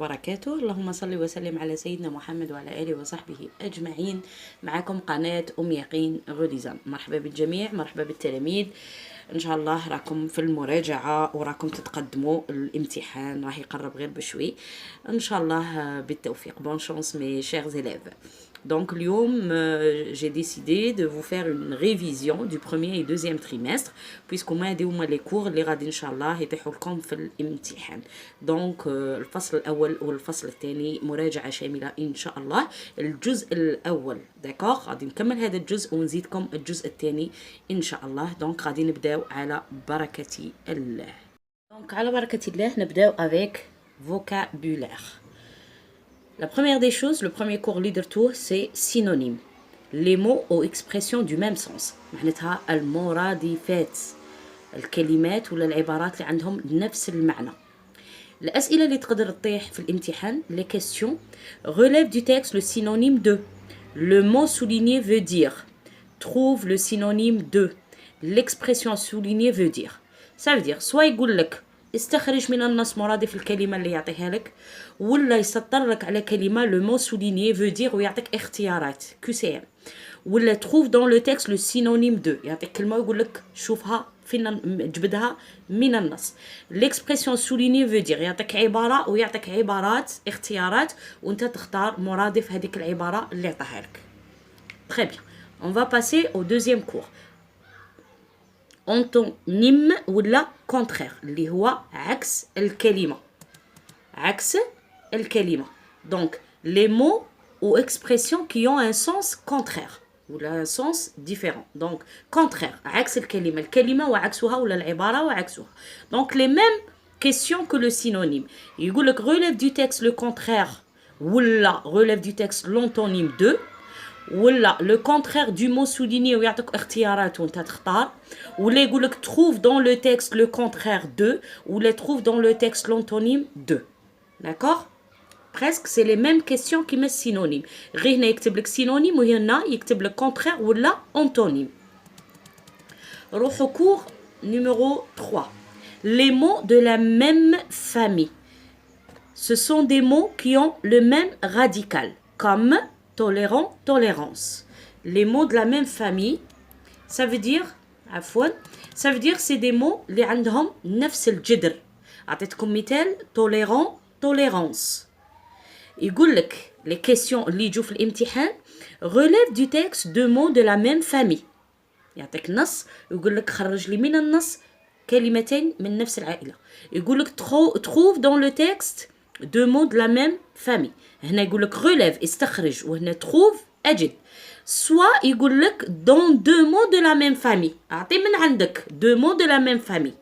وبركاته. اللهم صل وسلم على سيدنا محمد وعلى آله وصحبه أجمعين. معكم قناة أم يقين غوليزان. مرحبا بالجميع، مرحبا بالتلاميذ. إن شاء الله راكم في المراجعة وراكم تتقدموا. الامتحان راح يقرب غير بشوي إن شاء الله. بالتوفيق. Bonne chance mes chers élèves. Donc اليوم j'ai décidé de vous faire une révision du premier et deuxième trimestre puisque هادي هما les cours اللي غادي ان شاء الله يطيحوا لكم في الامتحان. دونك الفصل الاول والفصل الثاني مراجعه شامله ان شاء الله. الجزء الاول داكوغ غادي نكمل هذا الجزء ونزيدكم الجزء الثاني ان شاء الله. دونك غادي نبداو على بركه الله. دونك على بركه الله نبداو avec vocabulaire. La première des choses, le premier cours leader tour, c'est synonyme. Les mots ou expressions du même sens. معناتها المرادفات. الكلمات ولا العبارات اللي عندهم نفس المعنى. الأسئلة اللي تقدر تطيح في الامتحان les questions relève du texte le synonyme de. Le mot souligné veut dire. Trouve le synonyme de. L'expression soulignée veut dire. Ça veut dire soit يقول لك استخرج من النص مرادف الكلمة اللي يعطيها لك، ولا يسطر لك على كلمة le mot souligné veut dire ويعطيك اختيارات QCM، ولا trouve dans le texte le synonyme de، يعطيك كلمة ويقول لك شوفها فين جبدها من النص. l'expression soulignée veut dire يعطيك عبارة ويعطيك عبارات اختيارات وانت تختار مرادف هذيك العبارة اللي عطاها لك. Très bien. On va passer au deuxième cours. antonyme ولا contraire اللي هو عكس الكلمة. عكس الكلمة. Donc les mots ou expressions qui ont un sens contraire ولا un sens différent. Donc contraire عكس الكلمة. الكلمة وعكسها ولا العبارة وعكسها. Donc les mêmes questions que le synonyme. يقول لك relève du texte le contraire ولا relève du texte l'antonyme de، ولا le contraire du mot souligné ويعطيك اختيارات وانت تختار، ولا يقول لك trouve dans le texte le contraire de، ولا trouve dans le texte l'antonyme de. D'accord? Presque c'est les mêmes questions qui mettent synonyme. غير هنا يكتب لك synonyme وهنا يكتب لك contraire ولا antonyme. روحوا cours numéro 3. Les mots de la même famille. Ce sont des mots qui ont le même radical comme tolérant, tolérance. Les mots de la même famille, ça veut dire, ça veut dire c'est des mots اللي عندهم نفس الجذر. أعطيتكم مثال tolérant, tolérance. يقول لك les questions اللي يجوا في الامتحان relève du texte deux mots de la même famille. يعطيك نص يقول لك خرج لي من النص كلمتين من نفس العائلة. يقول لك trouve dans le texte deux mots de la même famille. هنا يقول لك relève استخرج وهنا trouve أجد. soit يقول لك dans deux mots de la même famille. أعطي من عندك deux mots de la même famille.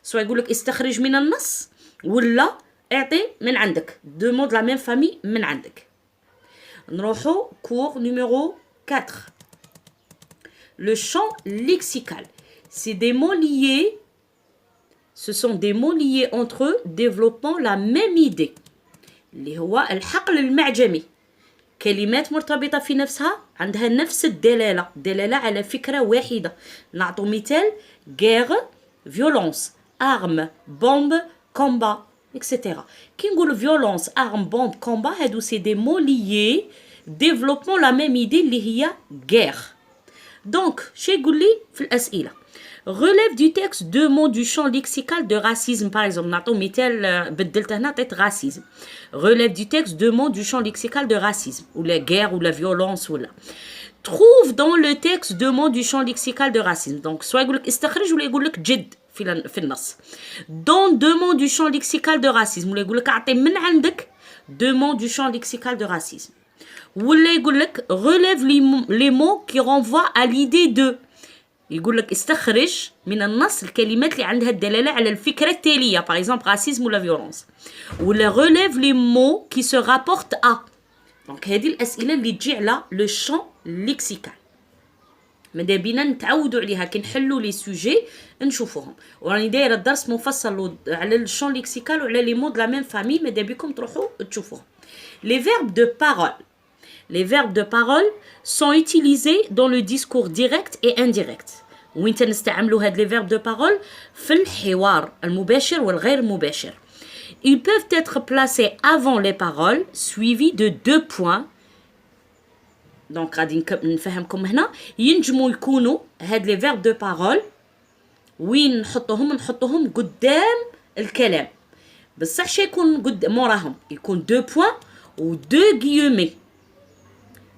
soit يقول لك استخرج من النص ولا أعطي من عندك deux mots de la même famille من عندك. نروحو cours numéro 4. Le champ lexical. C'est des mots liés. Ce sont des mots liés entre eux développant la même idée. اللي هو الحقل المعجمي. كلمات مرتبطة في نفسها عندها نفس الدلالة، دلالة على فكرة واحدة. نعطو مثال guerre, violence, arme, bombe, combat, etc. كي نقول violence, arme, bombe, combat هادو سي دي mots liés développant la même idée اللي هي guerre. donc شي يقول لي في الأسئلة relève du texte deux mots du champ lexical de racisme par exemple. نعطو مثال بدلت هنا عطيت racisme. relève du texte deux mots du champ lexical de racisme ou la guerre ou la violence ولا. trouve dans le texte deux mots du champ lexical de racisme. donc soit يقول لك استخرج ولا يقول لك جد في النص. dans deux mots du champ lexical de racisme ولا يقول لك اعطي من عندك deux mots du champ lexical de racisme. ولا يقول لك relève les mots qui renvoient à l'idée de. يقول لك استخرج من النص الكلمات اللي عندها الدلالة على الفكرة التالية par exemple racisme ولا violence. ولا relève les mots qui se rapportent à. donc هذه الأسئلة اللي تجي على le champ lexical. ماذا بينا نتعودوا عليها كي نحلوا لي سوجي نشوفوهم. وراني دايره الدرس مفصل على الشون ليكسيكال وعلى لي مود لا ميم فامي. ماذا بكم تروحوا تشوفوهم. les verbes de parole. Les verbes de parole sont utilisés dans le discours direct et indirect. وين تنستعملوا هاد les verbes de parole في الحوار المباشر والغير مباشر. Ils peuvent être placés avant les paroles, suivis de 2 points. Donc غادي نفهمكم هنا ينجموا يكونوا هاد لي فيرب دو بارول وين نحطوهم قدام الكلام بصح شي يكون موراهم يكون 2 بوين و 2 غيومي.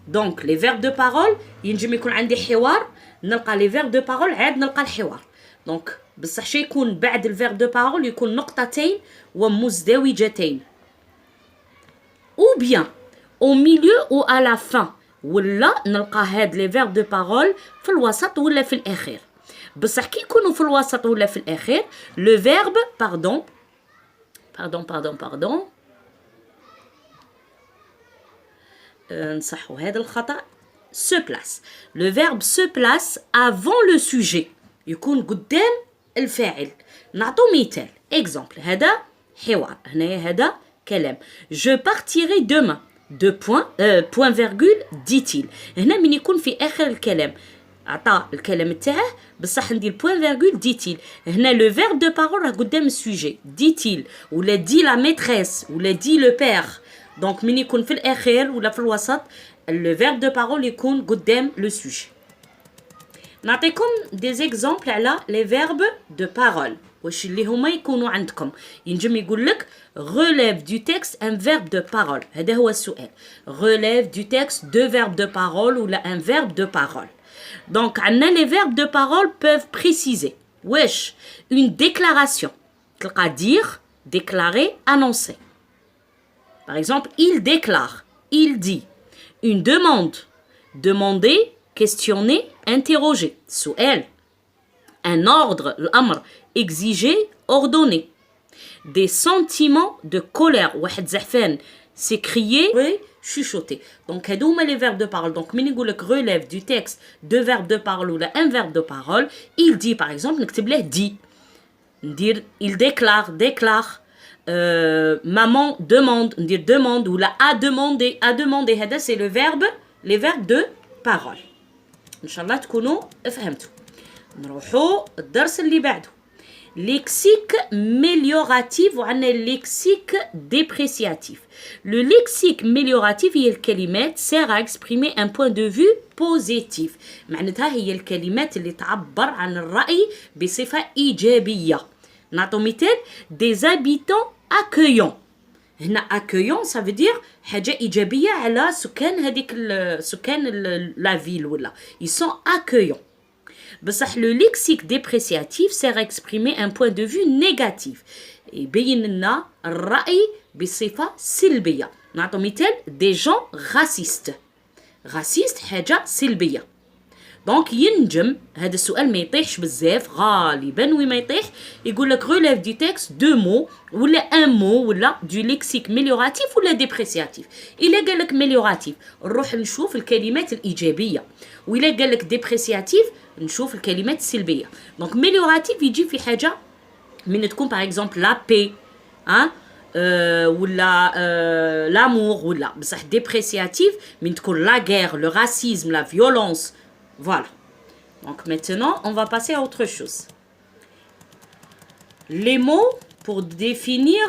دونك لي فيرب دو بارول ينجم يكون عندي حوار نلقى لي فيرب دو بارول عاد نلقى الحوار. دونك بصح شي يكون بعد الفيرب دو بارول يكون نقطتين ومزدوجتين. ou bien au milieu ou à la fin ولا نلقى هاد لي فيرب دو بارول في الوسط ولا في الاخير. بصح كي يكونوا في الوسط ولا في الاخير لو فيرب باردون نصحوا هذا الخطأ se place. Le verbe se place avant le sujet يكون قدام الفاعل. نعطو مثال exemple هذا حوار هنايا هذا كلام je partirai demain 2 points point virgule dit-il. هنا من يكون في آخر الكلام عطا الكلام تاعه بصح ندير point virgule dit-il. هنا le verbe de parole راه قدام السوجي dit-il ولا dit la maîtresse ولا dit le père. دونك من يكون في الأخير ولا في الوسط le verbe de parole يكون قدام le sujet. نعطيكم des exemples على les verbes de parole واش اللي هما يكونوا عندكم. ينجم يقول لك relève du texte un verbe de parole. هذا هو السؤال. relève du texte 2 verbes de parole ولا un verbe de parole. Donc عندنا les verbes de parole peuvent préciser واش une déclaration تلقى dire déclarer annoncer. Par exemple il déclare il dit. Une demande demander questionner interroger سؤال. Un ordre الأمر exiger ordonner. Des sentiments de colère واحد زعفان c'est crier oui chuchoter. Donc هادو هما les verbes de parole. Donc من يقول لك relève du texte 2 verbes de parole ولا un verbe de parole il dit par exemple نكتب له dit ندير il déclare maman demande ندير demande ولا a demandé هذا c'est le verbe les verbes de parole. ان شاء الله تكونوا فهمتوا. نروحوا الدرس اللي بعده lexique mélioratif وعندنا lexique dépréciatif. Le lexique mélioratif هي الكلمات sert à exprimer un point de vue positif. معناتها هي الكلمات اللي تعبر عن الرأي بصفة إيجابية. نعطو مثال des habitants accueillants. هنا accueillant ça veut dire حاجة إيجابية على سكان هذيك سكان la ville ولا ils sont accueillants. بصح le lexique dépréciatif sert à exprimer un point de vue négatif. يبين لنا الرأي بصفة سلبية. نعطو مثال des gens racistes. raciste حاجة سلبية. دونك ينجم هذا السؤال ما يطيحش بزاف غالبا وما يطيح يقول لك relève du texte 2 mots ولا un mot ولا du lexique mélioratif ولا dépréciatif. إلا قال لك mélioratif نروح نشوف الكلمات الإيجابية وإلا قال لك dépréciatif نشوف الكلمات السلبية. دونك mélioratif يجي في حاجة من تكون par exemple la paix ولا l'amour ولا بصح dépréciatif من تكون la guerre le racisme la violence. Voilà. Donc maintenant, on va passer à autre chose. Les mots pour définir,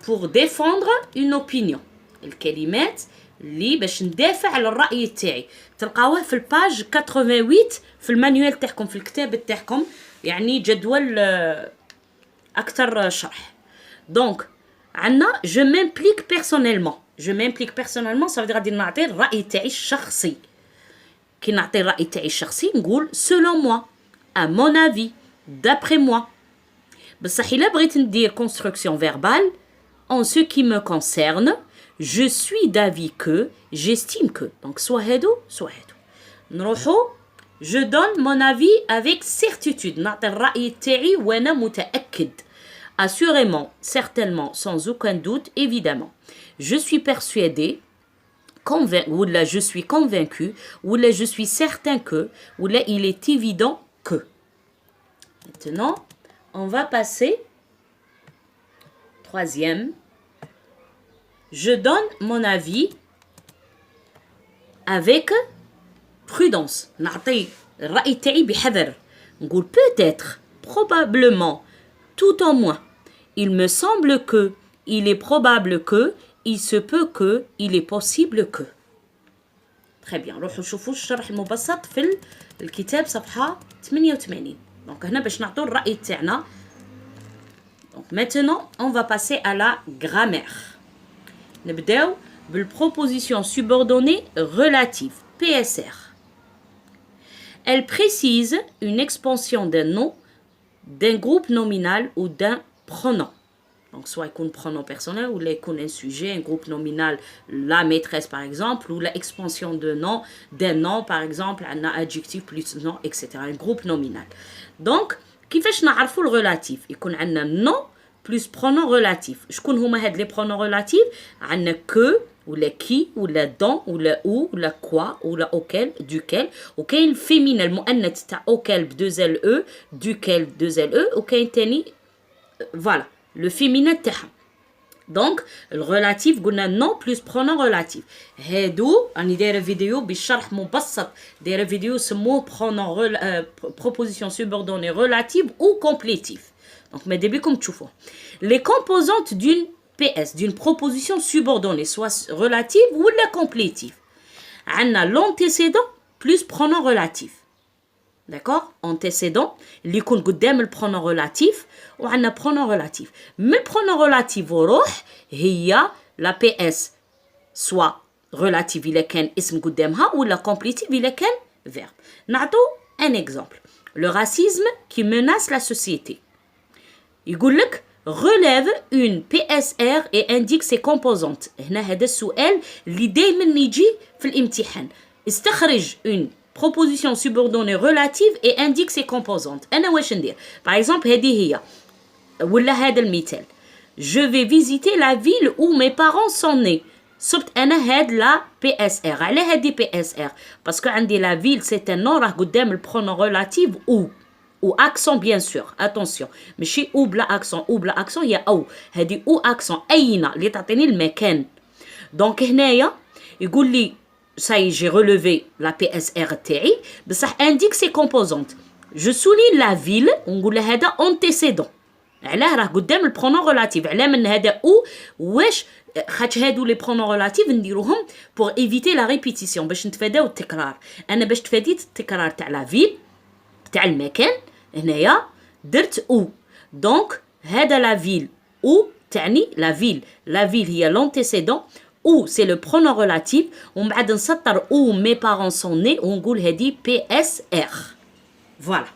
pour défendre une opinion. الكلمات اللي باش ندافع على الرأي تاعي. تلقاوه في الباج 88 في المانيوال تاعكم في الكتاب تاعكم يعني جدول أكثر شرح. Donc عندنا je m'implique personnellement ça veut dire غادي نعطي الرأي تاعي الشخصي. كي نعطي الرأي تاعي الشخصي نقول selon moi à mon avis d'après moi. بصح إلا بغيت ندير construction verbale en ce qui me concerne je suis d'avis que j'estime que. donc soit هادو soit هادو. نروحو je donne mon avis avec certitude. نعطي الرأي تاعي وانا متأكد. assurément certainement sans aucun doute évidemment. je suis persuadé ou là je suis convaincu ou là je suis certain que ou là il est évident que. Maintenant on va passer troisième. Je donne mon avis avec prudence. نعطي الرأي تاعي بحذر. نقول peut-être probablement tout au moins il me semble que, il est probable que, il se peut que, il est possible que. Très bien. روحوا شوفوا الشرح المبسط في الكتاب صفحة 88. Donc هنا باش نعطوا الرأي تاعنا. Donc maintenant, on va passer à la grammaire. نبداو بالproposition subordonnée relative, PSR. Elle précise une expansion d'un nom, d'un groupe nominal ou d'un pronom. Donc, soit un pronom personnel ou un sujet, un groupe nominal, la maîtresse par exemple, ou l'expansion de nom, d'un nom par exemple, un adjectif plus nom, etc. Un groupe nominal. Donc, كيفاش نعرفوا le relatif? يكون عندنا nom plus pronom relatif. شكون هما هاد les pronoms relatifs? عندنا que, ou la qui, ou la dans, ou la où, ou la quoi, ou la auquel, duquel. وكاين féminin المؤنث تاع auquel ب 2 LE, duquel 2 LE, وكاين تاني voilà, le féminin تاعها. Donc, le relatif قلنا non plus pronom relatif. هادو راني دايره فيديو بالشرح مبسط، دايره فيديو سموه pronom proposition subordonnée relative ou complétive. Donc, ماذا بكم تشوفوه. Les composantes d'une PS, d'une proposition subordonnée, soit relative ou la complétive. On a l'antécédent plus pronom relatif. D'accord? Antécédent, اللي يكون قدام البرونون relatif وعندنا pronom relatif. Mais le pronom relatif وروح هي la PS soit relative إذا كان اسم قدامها ولا complétive إذا كان verbe. نعطو un exemple. Le racisme qui menace la société. يقول لك relève une PSR et indique ses composantes. هنا هذا السؤال اللي دايما يجي في الامتحان. استخرج une proposition subordonnée relative et indique ses composantes. أنا واش ندير؟ Par exemple هذه هي ولا هذا المثال. Je vais visiter la ville où mes parents sont nés. صبت أنا هاد لا PSR. على هذه PSR parce que عندي la ville c'est un nom راه قدام البرونون relative où. Ou accent bien sûr, attention. ماشي ou بلا accent, ou بلا accent هي أو. هذه ou accent أين اللي تعطيني المكان. Donc هنايا يقول لي ça y est, j'ai relevé la PSR تاعي بصح indique ses composantes. Je souligne la ville ونقول هذا antécédent. علاه راه قدام البرونون relatif. علاه من هذا او واش خاطش هادو لي برونون relatif نديروهم pour éviter la répétition باش نتفاداو التكرار. أنا باش تفاديت التكرار تاع la ville تاع المكان هنايا درت او. دونك هذا لا فيل او تعني لا فيل هي لونتيسيدون او سي لو برونون relatif ومن بعد نسطر او مي بارون سون ني ونقول هذه بي اس ار. فوالا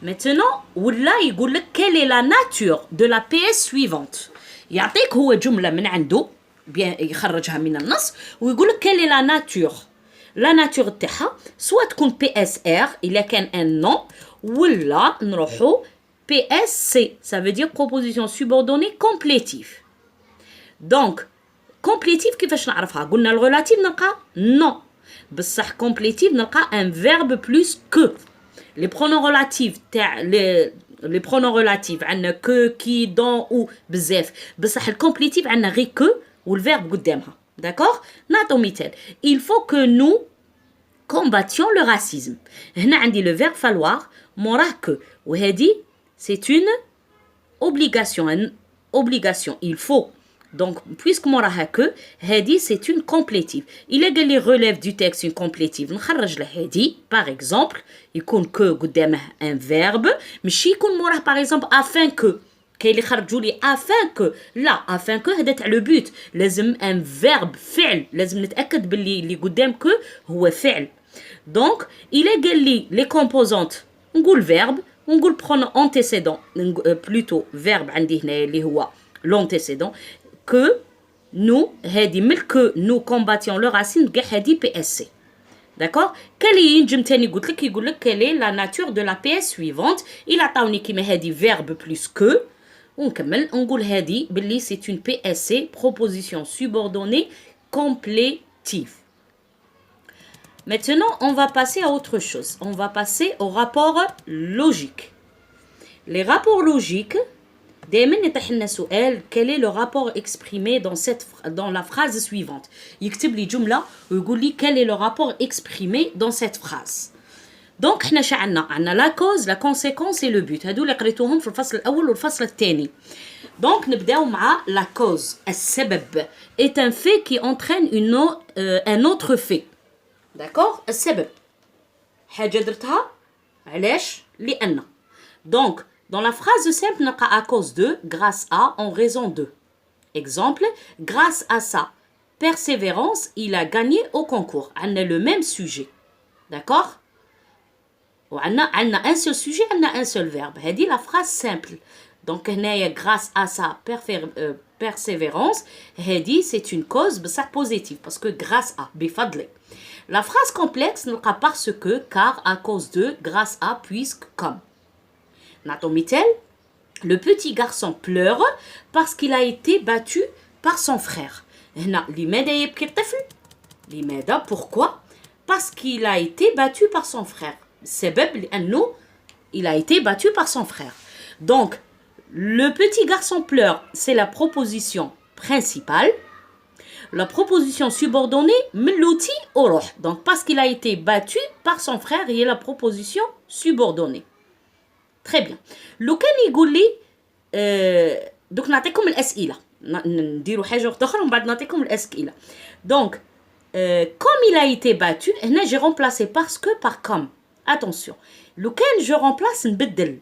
maintenant ولا يقول لك quelle est la nature de la PS suivante. يعطيك هو جمله من عنده بيان يخرجها من النص ويقول لك quelle est la nature. لا ناتور تاعها سوا تكون بي اس ار الا كان ان نون ولا نروحو بي اس سي ça veut dire proposition subordonnée complétive. دونك complétive كيفاش نعرفها؟ قلنا الريلاتيف نلقى نو بصح complétive نلقى ان فيرب بلوس كو. لي برونون ريلاتيف تاع لي برونون ريلاتيف عندنا كو كي دون او بزاف بصح الكومبليتيف عندنا غير كو والفيرب قدامها. D'accord? نعطو مثال. Il faut que nous combattions le racisme. هنا عندي le verbe falloir موراه que وهذه c'est une obligation. Il faut. Donc puisque موراها que هذه c'est une complétive. إلا قال لي relève du texte une complétive نخرج له هذه par exemple يكون que قدامه un verbe ماشي يكون موراه par exemple afin que. كاين اللي خرجوا لي afin que لا afin que هذا تاع لو بوت لازم ان فيرب فعل لازم نتاكد باللي اللي قدام كو هو فعل. دونك الا قال لي لي كومبوزونت نقول فيرب ونقول برونون انتيسيدون بلوتو فيرب عندي هنا اللي هو لونتيسيدون كو نو هذه من كو نو كومباتيون لو راسين كاع هذه بي اس سي. داكور كان ينجم تاني قلت لك يقول لك كالي لا ناتور دو لا بي اس سويفونت الى عطاوني كيما هذه فيرب بلوس كو ونكمل نقول هذه باللي c'est une PSC proposition subordonnée complétive. Maintenant, on va passer à autre chose. On va passer au rapport logique. Les rapports logiques, دائما يطيح لنا سؤال quel est le rapport exprimé dans la phrase suivante. يكتب لي جملة ويقول لي quel est le rapport exprimé dans cette phrase. دونك حنا عندنا لا كوز لا كونسيكونس اي لو بوت هادو اللي قريتوهم في الفصل الاول والفصل الثاني. Donc, نبداو مع la cause. السبب est un fait qui entraîne un autre fait. D'accord? السبب. حاجة درتها علاش؟ لأن. Donc, dans la phrase simple, نلقى à cause de, grâce à, en raison de. Exemple, grâce à sa persévérance, il a gagné au concours. On a le même sujet. D'accord? On a un seul sujet, on a un seul verbe. C'est la phrase simple. Donc, grâce à sa persévérance, c'est une cause positive. Parce que grâce à, bifadli. La phrase complexe, nous pas parce que, car, à cause de, grâce à, puisque, comme. Natomitel, le petit garçon pleure parce qu'il a été battu par son frère. Pourquoi? Parce qu'il a été battu par son frère. Il a été battu par son frère. Donc, le petit garçon pleure, c'est la proposition principale. La proposition subordonnée, l'outil oroh. Donc, parce qu'il a été battu par son frère, il y a la proposition subordonnée. Très bien. لو كان يقول لي دوك نعطيكم الأسئلة نديروا حاجة أخرى ومن بعد نعطيكم الأسئلة. Donc, comme il a été battu, هنا j'ai remplacé parce que par comme. Attention. لو كان je remplace نبدل.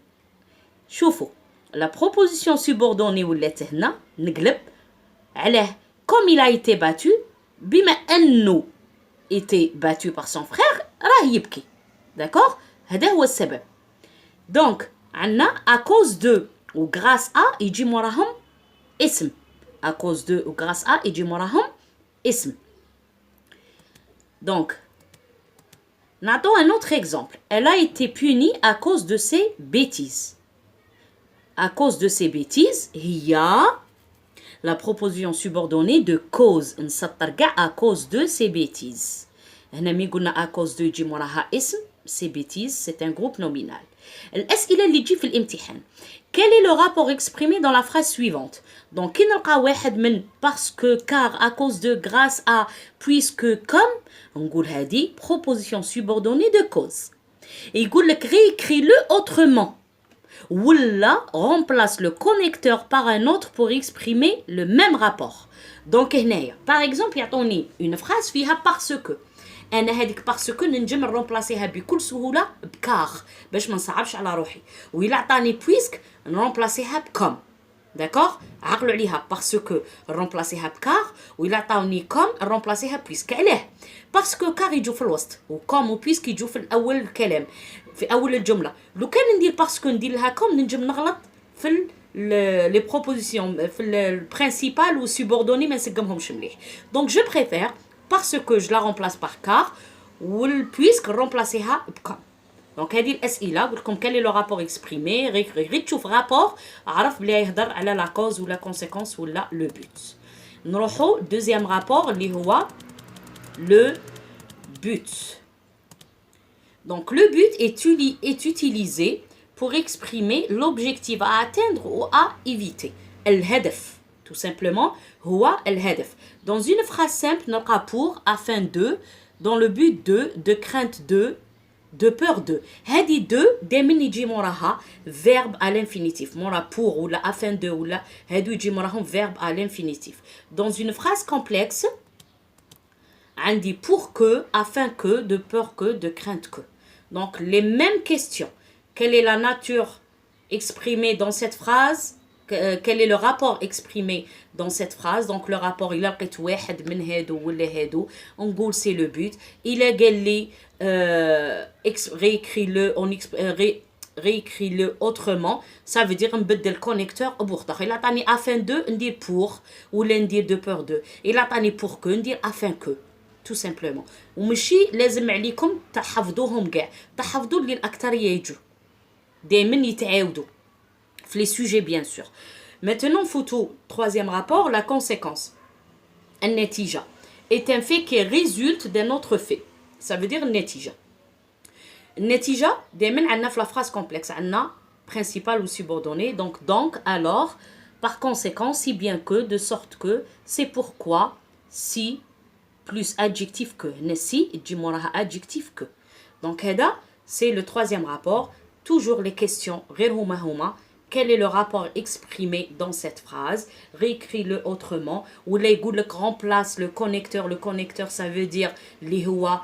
شوفوا. La proposition subordonnée ولات هنا نقلب عليه comme il a été battu بما أنه été battu par son frère راه يبكي. D'accord? هذا هو السبب. Donc, à cause de ou grâce à, يجي موراهم اسم. À cause de ou grâce à, يجي موراهم اسم. Donc, نعطو un autre exemple. Elle a été punie à cause de ses bêtises. À cause de ses bêtises, il y a la proposition subordonnée de cause. نسطر كاع à cause de ses bêtises. هنا مي قلنا à cause de يجي موراها اسم. Ces bêtises, c'est un groupe nominal. الأسئلة اللي تجي في الامتحان. Quel est le rapport exprimé dans la phrase suivante? Donc, كي نلقى واحد من parce que, car, à cause de, grâce à, puisque, comme, نقول هذه proposition subordonnée de cause. Et يقول لك réécris-le autrement. ولا remplace le connecteur par un autre pour exprimer le même rapport. Donc, هنايا, par exemple, يعطوني une phrase فيها parce que. انا هذيك باسكو ننجم نرومبلاسيها بكل سهوله بكار باش ما نصعبش على روحي وإلا عطاني بويسك نرومبلاسيها بكم داكوغ عقلوا عليها باسكو نرومبلاسيها بكار وإلا عطاوني كوم نرومبلاسيها بويسك علاه باسكو كار يجوا في الوسط وكوم وبويسك يجوا في اول الكلام في اول الجمله لو كان ندير باسكو ندير لها كوم ننجم نغلط في les propositions في البرينسيبال والسوبوردوني ما نسقمهمش مليح دونك جو بريفير parce que je la remplace par car ou puisque remplacer comme. Donc هذه الأسئلة قلت لكم quel est le rapport exprimé غير تشوف rapport عرف بلي يهضر على la cause ou la conséquence ou la le but. نروحو deuxième rapport اللي هو le but. Donc le but est utilisé pour exprimer l'objectif à atteindre ou à éviter. الهدف tout simplement هو الهدف. Dans une phrase simple, نلقى pour, afin de, dans le but de crainte de peur de. هذه de دائما يجي موراها verbe à l'infinitif. مورا pour ou la afin de ou la هادو يجي موراهم verbe à l'infinitif. Dans une phrase complexe, عندي pour que, afin que, de peur que, de crainte que. Donc les mêmes questions. Quelle est la nature exprimée dans cette phrase? Quel est le rapport exprimé dans cette phrase? Donc le rapport il a لقيت واحد من هادو ولا هادو نقول c'est le but. Il a قال لي réécris-le autrement. Ça veut dire نبدل connecteur بوخطخ. Il a عطاني afin de ندير pour ولا ندير de peur de. Il a عطاني pour que ندير afin que. Tout simplement. ومشي لازم عليكم تحفظوهم كاع. تحفظوا اللي الأكثرية يجوا. دائما يتعاودوا. Les sujets bien sûr. Maintenant, photo, troisième rapport, la conséquence. Un netija est un fait qui résulte d'un autre fait. Ça veut dire netija. Netija, دائما عندنا في la phrase complexe, عندنا principal ou subordonné. Donc, alors, par conséquent, si bien que, de sorte que, c'est pourquoi, si, plus adjectif que. Si, يجي موراها adjectif que. Donc, هذا, c'est le troisième rapport. Toujours les questions, غير هما quel est le rapport exprimé dans cette phrase. Réécris-le autrement. Ou les remplace le connecteur. Le connecteur, ça veut dire li huwa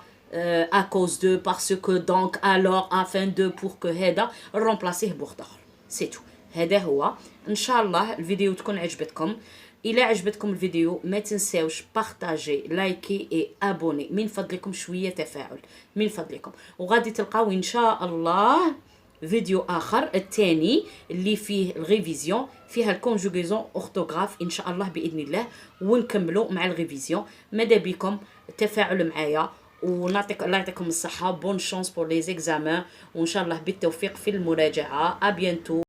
à cause de, parce que, donc, alors, afin de, pour que, هذا remplacer بوخدخل. C'est tout. هذا هو. إن شاء الله الفيديو تكون عجبتكم. إلا عجبتكم الفيديو ما تنساوش بارتاجي لايكي اي ابوني من فضلكم، شوية تفاعل من فضلكم. وغادي تلقاو إن شاء الله فيديو آخر الثاني اللي فيه الريفيزيون، فيها الكونجوغيزون أورتوغراف إن شاء الله بإذن الله، ونكملوا مع الريفيزيون. ماذا بكم تفاعلوا معايا، ونعطيك الله يعطيكم الصحة. بون شانس بور لي زيكزامان، وإن شاء الله بالتوفيق في المراجعة. أبيانتو.